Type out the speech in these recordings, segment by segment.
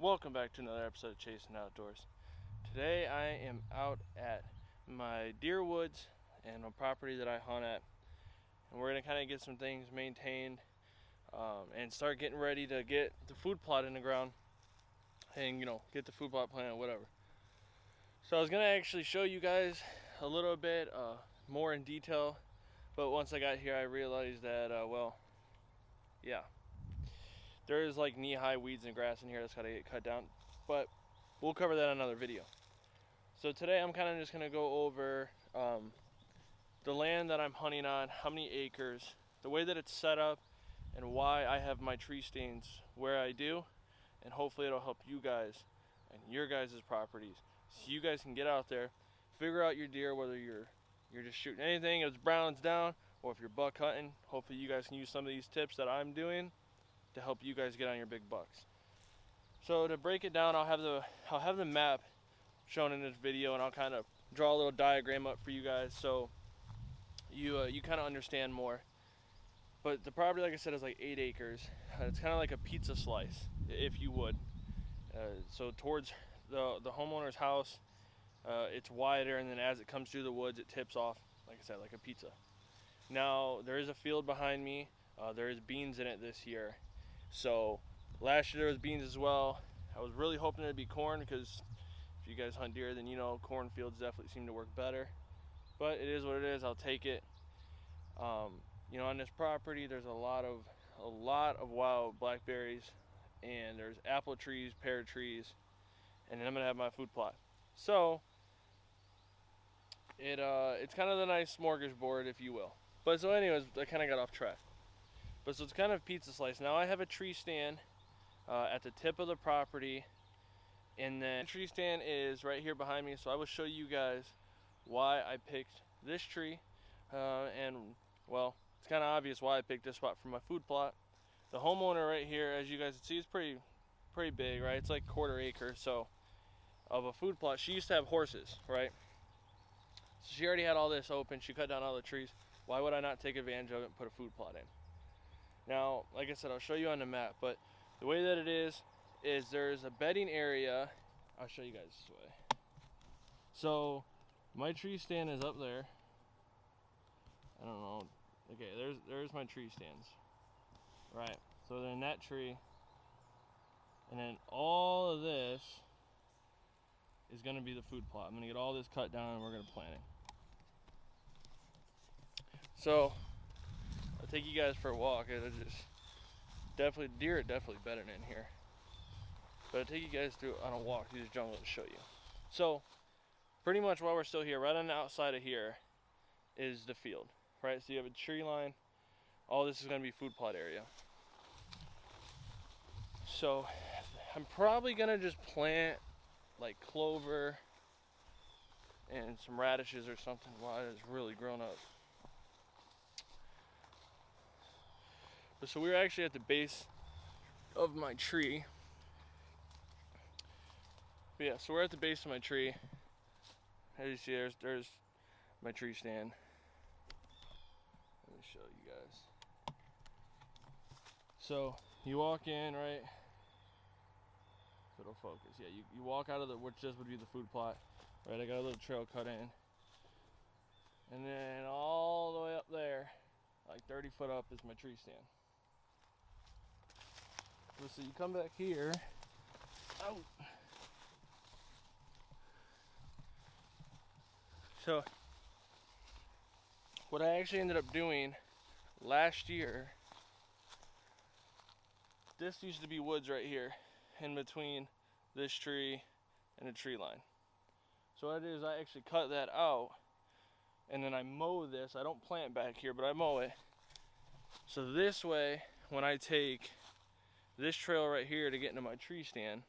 Welcome back to another episode of Chasing Outdoors. Today I am out at my deer woods and a property that I hunt at, and we're going to kind of get some things maintained and start getting ready to get the food plot in the ground and get the food plot planted, whatever. So I was going to actually show you guys a little bit more in detail, but once I got here I realized that there is like knee-high weeds and grass in here that's got to get cut down, but we'll cover that in another video. So today I'm kind of just going to go over the land that I'm hunting on, how many acres, the way that it's set up, and why I have my tree stands where I do, and hopefully it'll help you guys and your guys' properties so you guys can get out there, figure out your deer, whether you're just shooting anything, if it's browns down, or if you're buck hunting. Hopefully you guys can use some of these tips that I'm doing to help you guys get on your big bucks. So to break it down, I'll have the map shown in this video, and I'll kind of draw a little diagram up for you guys so you kind of understand more. But the property, like I said, is like 8 acres. It's kind of like a pizza slice, if you would. So towards the homeowner's house, it's wider, and then as it comes through the woods, it tips off, like I said, like a pizza. Now there is a field behind me. There is beans in it this year. So last year there was beans as well. I was really hoping it'd be corn, because if you guys hunt deer, then cornfields definitely seem to work better. But it is what it is. I'll take it. On this property there's a lot of wild blackberries, and there's apple trees, pear trees, and then I'm gonna have my food plot. So it's kind of the nice smorgasbord, if you will. But so anyways, I kind of got off track. But so it's kind of pizza slice. Now I have a tree stand at the tip of the property, and then the tree stand is right here behind me. So I will show you guys why I picked this tree, and well, it's kind of obvious why I picked this spot for my food plot. The homeowner right here, as you guys can see, is pretty big, right? It's like 1/4 acre so of a food plot. She used to have horses, right? So she already had all this open. She cut down all the trees. Why would I not take advantage of it and put a food plot in? Now, like I said, I'll show you on the map, but the way that it is there's a bedding area. I'll show you guys this way. So my tree stand is up there. I don't know. Okay, there's my tree stands. Right. So they're in that tree. And then all of this is going to be the food plot. I'm going to get all this cut down and we're going to plant it. So I'll take you guys for a walk. It'll just deer are definitely better in here. But I'll take you guys through on a walk through this jungle to show you. So pretty much while we're still here, right on the outside of here is the field, right? So you have a tree line. All this is going to be food plot area. So I'm probably going to just plant like clover and some radishes or something while it's really grown up. But so we're actually at the base of my tree. But yeah, so we're at the base of my tree. As you see, there's my tree stand. Let me show you guys. So you walk in, right? If it'll focus. Yeah, you walk out of which just would be the food plot. Right, I got a little trail cut in. And then all the way up there, like 30 foot up, is my tree stand. So you come back here. Oh. So what I actually ended up doing last year, this used to be woods right here in between this tree and the tree line. So what I did is I actually cut that out, and then I mow this. I don't plant back here, but I mow it. So this way, when I take this trail right here to get into my tree stand,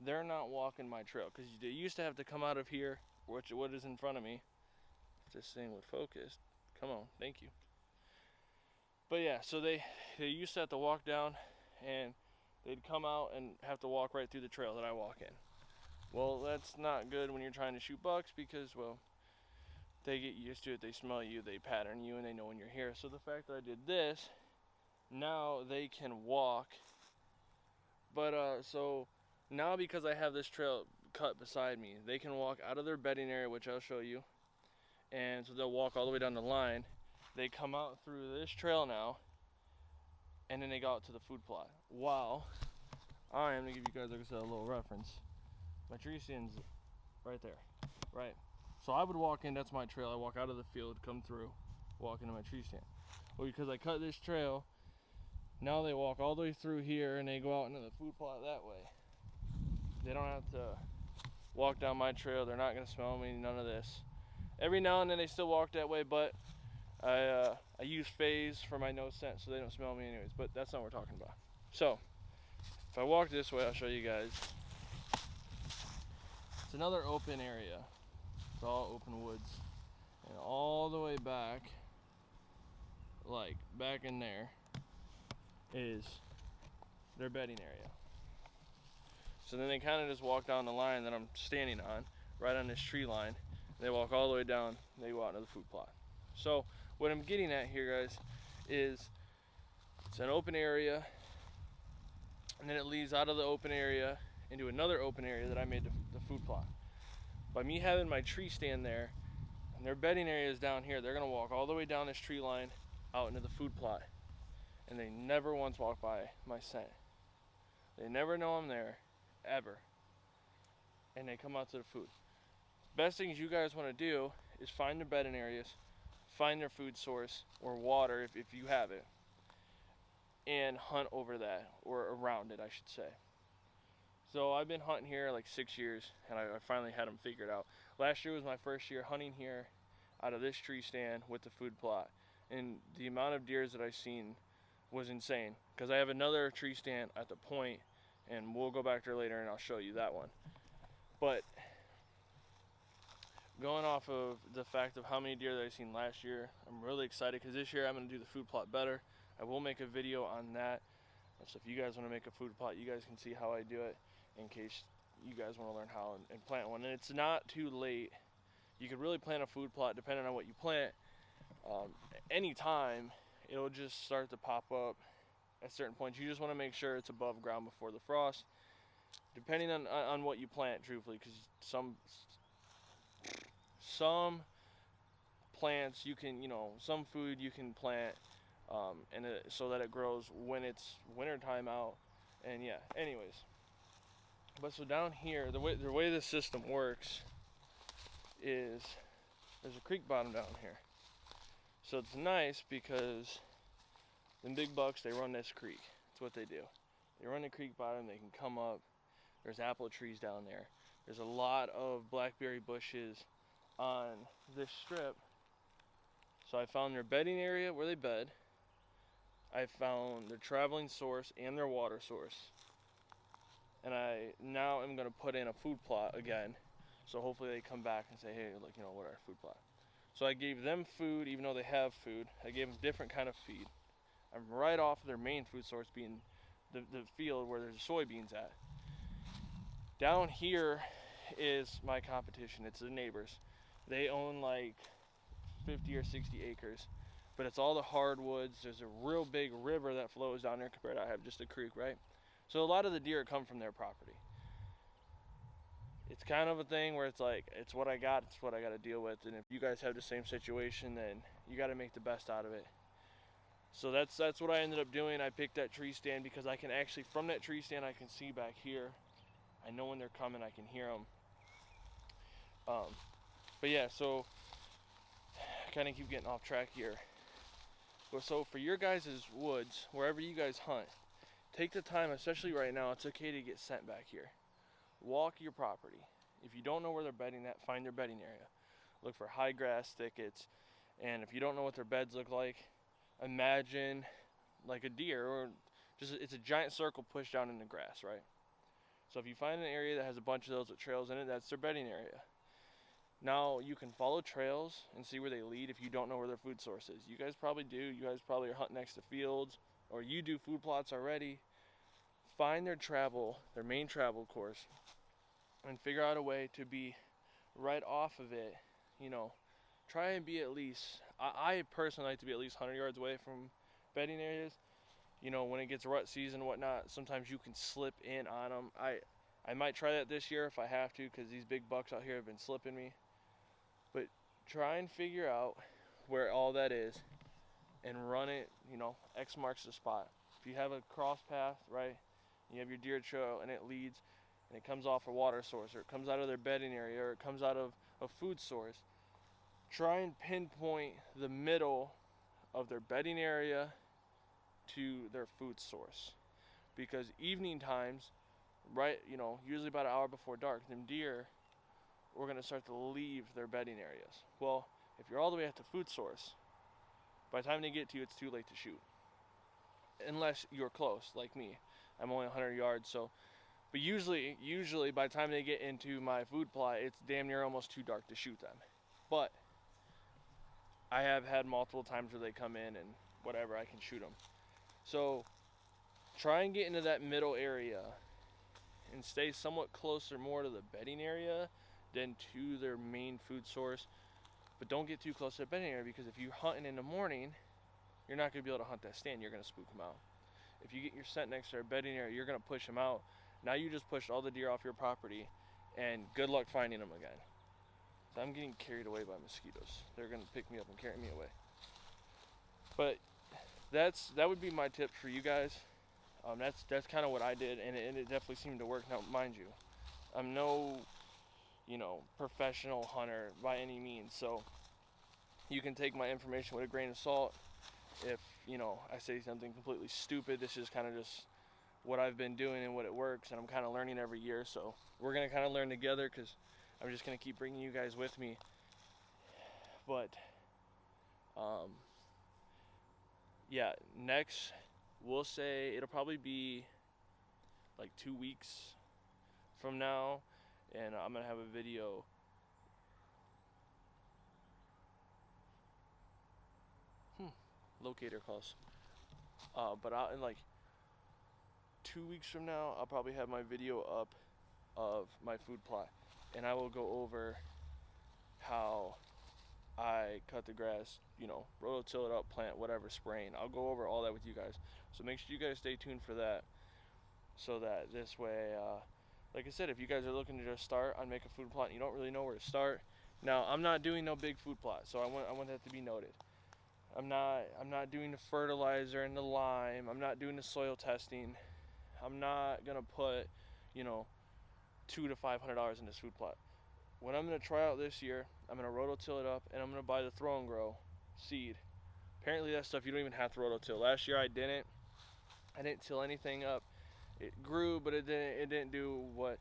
they're not walking my trail, because they used to have to come out of here, what is in front of me. If this thing would focus, come on, thank you. But yeah, so they used to have to walk down, and they'd come out and have to walk right through the trail that I walk in. Well, that's not good when you're trying to shoot bucks, because, well, they get used to it, they smell you, they pattern you, and they know when you're here. So the fact that I did this, now they can walk But so now because I have this trail cut beside me, they can walk out of their bedding area, which I'll show you, and so they'll walk all the way down the line. They come out through this trail now, and then they go out to the food plot. Wow. I am gonna give you guys, like I said, a little reference. My tree stand's right there, right? So I would walk in, that's my trail. I walk out of the field, come through, walk into my tree stand. Well, because I cut this trail, now they walk all the way through here and they go out into the food plot that way. They don't have to walk down my trail. They're not gonna smell me, none of this. Every now and then they still walk that way, but I use phase for my nose scent so they don't smell me anyways, but that's not what we're talking about. So, if I walk this way, I'll show you guys. It's another open area. It's all open woods. And all the way back, like back in there, is their bedding area. So then they kind of just walk down the line that I'm standing on, right on this tree line. They walk all the way down, they go out into the food plot. So what I'm getting at here, guys, is it's an open area, and then it leads out of the open area into another open area that I made the food plot. By me having my tree stand there, and their bedding area is down here, they're gonna walk all the way down this tree line out into the food plot. And they never once walk by my scent. They never know I'm there, ever. And they come out to the food. Best things you guys wanna do is find their bedding areas, find their food source, or water if you have it, and hunt over that, or around it, I should say. So I've been hunting here like 6 years, and I finally had them figured out. Last year was my first year hunting here out of this tree stand with the food plot. And the amount of deers that I've seen was insane. Because I have another tree stand at the point, and we'll go back there later and I'll show you that one. But going off of the fact of how many deer that I've seen last year, I'm really excited because this year I'm going to do the food plot better. I will make a video on that. So if you guys want to make a food plot, you guys can see how I do it in case you guys want to learn how and plant one. And it's not too late. You could really plant a food plot depending on what you plant. Anytime, it'll just start to pop up at certain points. You just want to make sure it's above ground before the frost. Depending on what you plant, truthfully, because some plants you can, some food you can plant so that it grows when it's winter time out. And yeah, anyways. But so down here, the way this system works is there's a creek bottom down here. So it's nice because the big bucks, they run this creek. That's what they do. They run the creek bottom, they can come up. There's apple trees down there. There's a lot of blackberry bushes on this strip. So I found their bedding area where they bed. I found their traveling source and their water source. And I now am going to put in a food plot again. So hopefully they come back and say, hey, look, what our food plot. So I gave them food, even though they have food. I gave them different kind of feed. I'm right off of their main food source being the field where there's soybeans at. Down here is my competition. It's the neighbors. They own like 50 or 60 acres. But it's all the hardwoods. There's a real big river that flows down there compared to I have just a creek, right? So a lot of the deer come from their property. It's kind of a thing where it's like, it's what I got, it's what I got to deal with. And if you guys have the same situation, then you got to make the best out of it. So that's what I ended up doing. I picked that tree stand because I can actually, from that tree stand, I can see back here. I know when they're coming, I can hear them. But yeah, so I kind of keep getting off track here. So for your guys' woods, wherever you guys hunt, take the time, especially right now, it's okay to get scent back here. Walk your property. If you don't know where they're bedding at, find their bedding area. Look for high grass thickets. And if you don't know what their beds look like, imagine like a deer, or just it's a giant circle pushed down in the grass, right? So if you find an area that has a bunch of those with trails in it, that's their bedding area. Now you can follow trails and see where they lead if you don't know where their food source is. You guys probably do. You guys probably are hunting next to fields, or you do food plots already. Find their main travel course, and figure out a way to be right off of it. Try and be at least, I personally like to be at least 100 yards away from bedding areas. you know, when it gets rut season and whatnot, sometimes you can slip in on them. I might try that this year if I have to, because these big bucks out here have been slipping me. But try and figure out where all that is and run it, you know, X marks the spot. If you have a cross path, right, you have your deer trail and it leads and it comes off a water source, or it comes out of their bedding area, or it comes out of a food source, try and pinpoint the middle of their bedding area to their food source. Because evening times, right, you know, usually about an hour before dark, them deer are going to start to leave their bedding areas. Well, if you're all the way at the food source, by the time they get to you, it's too late to shoot. Unless you're close, like me. I'm only 100 yards, so. But usually by the time they get into my food plot, it's damn near almost too dark to shoot them. But I have had multiple times where they come in and whatever, I can shoot them. So try and get into that middle area and stay somewhat closer more to the bedding area than to their main food source. But don't get too close to the bedding area, because if you're hunting in the morning, you're not going to be able to hunt that stand. You're going to spook them out. If you get your scent next to their bedding area, you're going to push them out. Now you just pushed all the deer off your property, and good luck finding them again. So I'm getting carried away by mosquitoes. They're going to pick me up and carry me away. But that would be my tip for you guys. That's kind of what I did, and it definitely seemed to work. Now, mind you, I'm no, you know, professional hunter by any means, so you can take my information with a grain of salt. If, you know, I say something completely stupid, this is kind of just what I've been doing and what it works, and I'm kind of learning every year, so we're going to kind of learn together, because I'm just going to keep bringing you guys with me. But yeah, next we'll say it'll probably be like 2 weeks from now, and I'm gonna have a video locator calls, but in like 2 weeks from now, I'll probably have my video up of my food plot, and I will go over how I cut the grass, you know, rototill it up, plant whatever, spraying. I'll go over all that with you guys. So make sure you guys stay tuned for that, so that this way, like I said, if you guys are looking to just start on make a food plot and you don't really know where to start. Now, I'm not doing no big food plot, so I want that to be noted. I'm not doing the fertilizer and the lime. I'm not doing the soil testing. I'm not gonna put, you know, $200 to $500 in this food plot. What I'm going to try out this year, I'm going to rototill it up, and I'm going to buy the throw and grow seed. Apparently that stuff you don't even have to rototill. Last year I didn't till anything up. It grew, but it didn't do what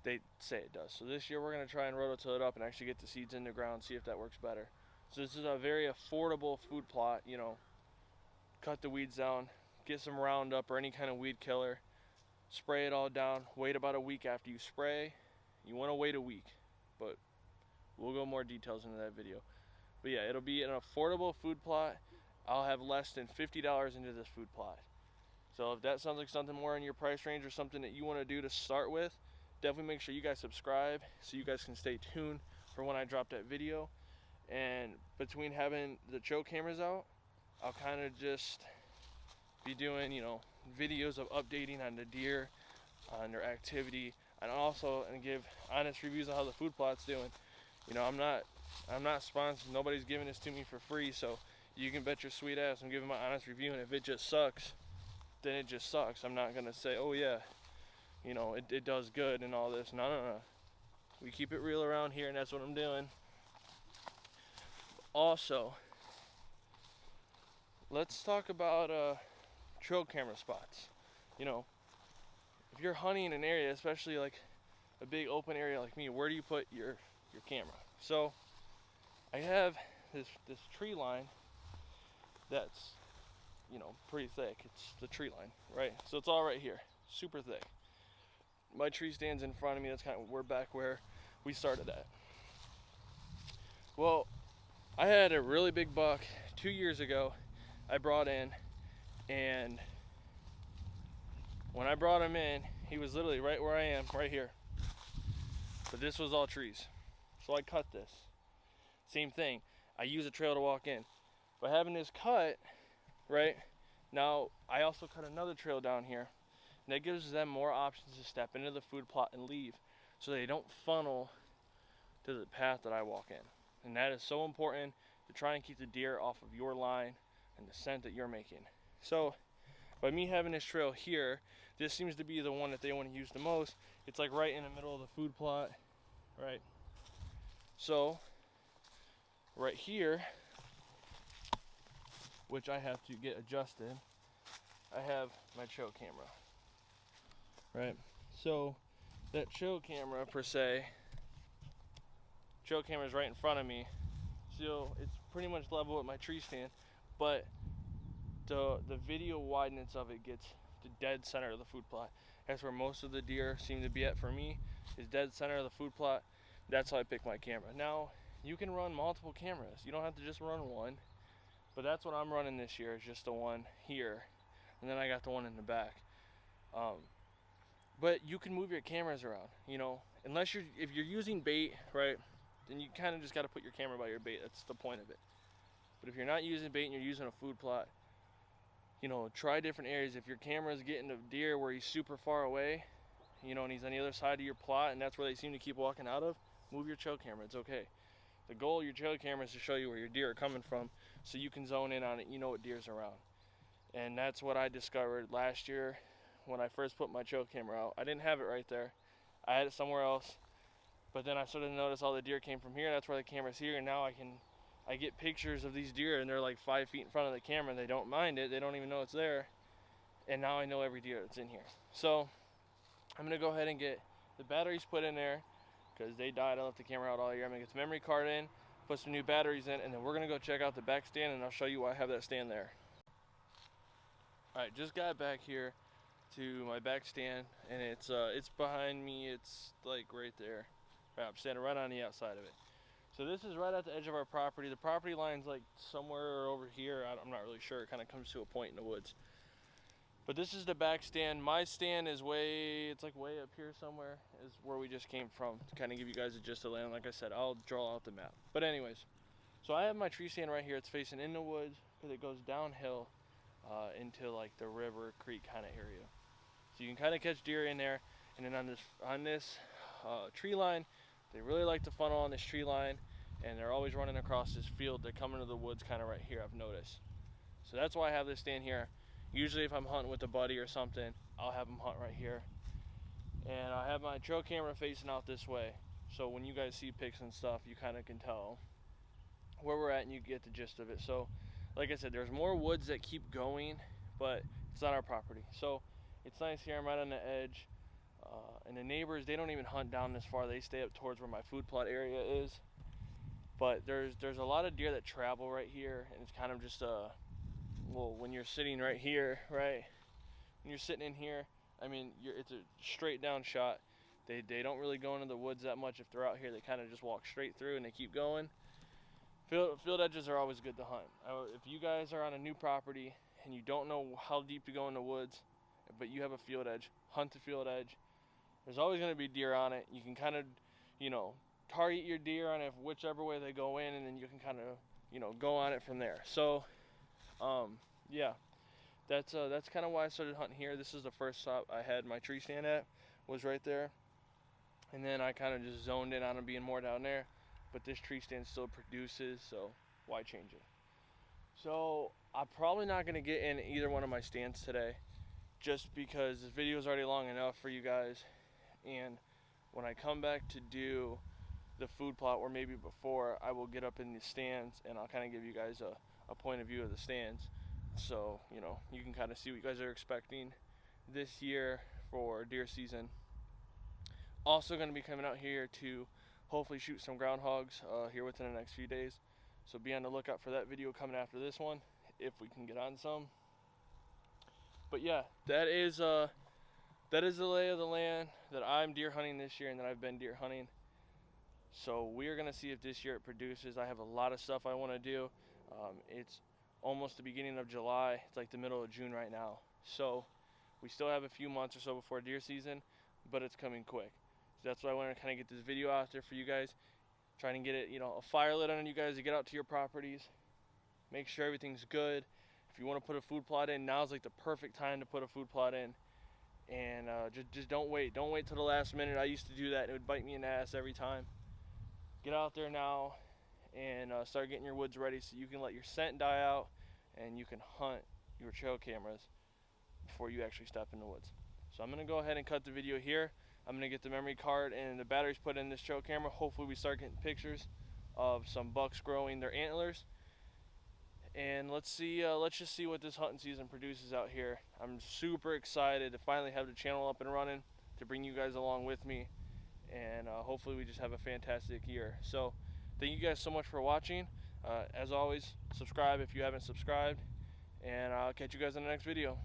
they say it does. So this year we're going to try and rototill it up and actually get the seeds in the ground, see if that works better. So this is a very affordable food plot, you know. Cut the weeds down, get some Roundup or any kind of weed killer, spray it all down, wait about a week after you spray. You want to wait a week, but we'll go more details into that video. But yeah, it'll be an affordable food plot. I'll have less than $50 into this food plot. So if that sounds like something more in your price range or something that you want to do to start with, definitely make sure you guys subscribe so you guys can stay tuned for when I drop that video. And between having the trail cameras out, I'll kind of just be doing, you know, videos of updating on the deer, on their activity, and also give honest reviews of how the food plot's doing. You know, I'm not sponsored. Nobody's giving this to me for free, so you can bet your sweet ass I'm giving my honest review. And if it just sucks, then it just sucks. I'm not gonna say, oh yeah, you know, it does good and all this. No. We keep it real around here, and that's what I'm doing. Also, let's talk about trail camera spots. You know, if you're hunting in an area, especially like a big open area like me, where do you put your camera? So I have this tree line that's, you know, pretty thick. It's the tree line, right? So it's all right here, super thick. My tree stands in front of me. That's kind of, we're back where we started at. Well, I had a really big buck 2 years ago I brought in, and when I brought him in, he was literally right where I am, right here. But this was all trees. So I cut this. Same thing. I use a trail to walk in. By having this cut, right, Now, I also cut another trail down here, and that gives them more options to step into the food plot and leave, so they don't funnel to the path that I walk in. And that is so important to try and keep the deer off of your line and the scent that you're making. So by me having this trail here, this seems to be the one that they want to use the most. It's like right in the middle of the food plot, right? So right here, which I have to get adjusted, I have my trail camera, right? So that trail camera per se, trail camera is right in front of me, so it's pretty much level with my tree stand, but the video wideness of it gets to dead center of the food plot. That's where most of the deer seem to be at for me, is dead center of the food plot. That's how I pick my camera. Now, you can run multiple cameras. You don't have to just run one, but that's what I'm running this year, is just the one here, and then I got the one in the back. But you can move your cameras around, you know, unless if you're using bait, right, then you kind of just got to put your camera by your bait. That's the point of it. But if you're not using bait and you're using a food plot, you know, try different areas. If your camera is getting a deer where he's super far away, you know, and he's on the other side of your plot and that's where they seem to keep walking out of, move your trail camera. It's okay. The goal of your trail camera is to show you where your deer are coming from, so you can zone in on it. You know what deer's around. And that's what I discovered last year when I first put my trail camera out. I didn't have it right there. I had it somewhere else. But then I started to notice all the deer came from here. That's why the camera's here. And now I get pictures of these deer and they're like 5 feet in front of the camera and they don't mind it. They don't even know it's there. And now I know every deer that's in here. So I'm gonna go ahead and get the batteries put in there because they died. I left the camera out all year. I'm gonna get the memory card in, put some new batteries in, and then we're gonna go check out the back stand and I'll show you why I have that stand there. All right, just got back here to my back stand and it's behind me. It's like right there. Right, I'm standing right on the outside of it. So this is right at the edge of our property. The property line's like somewhere over here. I'm not really sure. It kind of comes to a point in the woods. But this is the back stand. My stand is it's like way up here somewhere, is where we just came from, to kind of give you guys a gist of the land. Like I said, I'll draw out the map. But anyways, so I have my tree stand right here. It's facing in the woods because it goes downhill into like the river creek kind of area. So you can kind of catch deer in there. And then on this tree line, they really like to funnel on this tree line, and they're always running across this field. They're coming to the woods kind of right here, I've noticed. So that's why I have this stand here. Usually if I'm hunting with a buddy or something, I'll have them hunt right here. And I have my trail camera facing out this way. So when you guys see pics and stuff, you kind of can tell where we're at and you get the gist of it. So like I said, there's more woods that keep going, but it's on our property. So it's nice here, I'm right on the edge. And the neighbors, they don't even hunt down this far. They stay up towards where my food plot area is. But there's a lot of deer that travel right here, and it's kind of just well, when you're sitting right here, right? When you're sitting in here, I mean, it's a straight down shot. They don't really go into the woods that much if they're out here. They kind of just walk straight through and they keep going. Field edges are always good to hunt. If you guys are on a new property and you don't know how deep to go in the woods, but you have a field edge, hunt the field edge. There's always going to be deer on it. You can kind of, you know, target your deer on it whichever way they go in, and then you can kind of, you know, go on it from there. So, yeah, that's kind of why I started hunting here. This is the first stop I had my tree stand at, was right there. And then I kind of just zoned in on them being more down there. But this tree stand still produces, so why change it? So I'm probably not going to get in either one of my stands today, just because this video is already long enough for you guys. And when I come back to do the food plot, or maybe before, I will get up in the stands and I'll kind of give you guys a point of view of the stands. So, you know, you can kind of see what you guys are expecting this year for deer season. Also going to be coming out here to hopefully shoot some groundhogs here within the next few days. So be on the lookout for that video coming after this one, if we can get on some. But yeah, that is the lay of the land that I'm deer hunting this year and that I've been deer hunting. So we are gonna see if this year it produces. I have a lot of stuff I want to do. It's almost the beginning of July. It's like the middle of June right now. So we still have a few months or so before deer season, but it's coming quick. So that's why I want to kind of get this video out there for you guys. Trying to get it, you know, a fire lit on you guys to get out to your properties. Make sure everything's good. If you want to put a food plot in, now's like the perfect time to put a food plot in. And just don't wait. Don't wait till the last minute. I used to do that and it would bite me in the ass every time. Get out there now and start getting your woods ready so you can let your scent die out and you can hunt your trail cameras before you actually step in the woods. So I'm going to go ahead and cut the video here. I'm going to get the memory card and the batteries put in this trail camera. Hopefully we start getting pictures of some bucks growing their antlers. And let's just see what this hunting season produces out here. I'm super excited to finally have the channel up and running, to bring you guys along with me, and hopefully we just have a fantastic year. So thank you guys so much for watching. As always, subscribe if you haven't subscribed, and I'll catch you guys in the next video.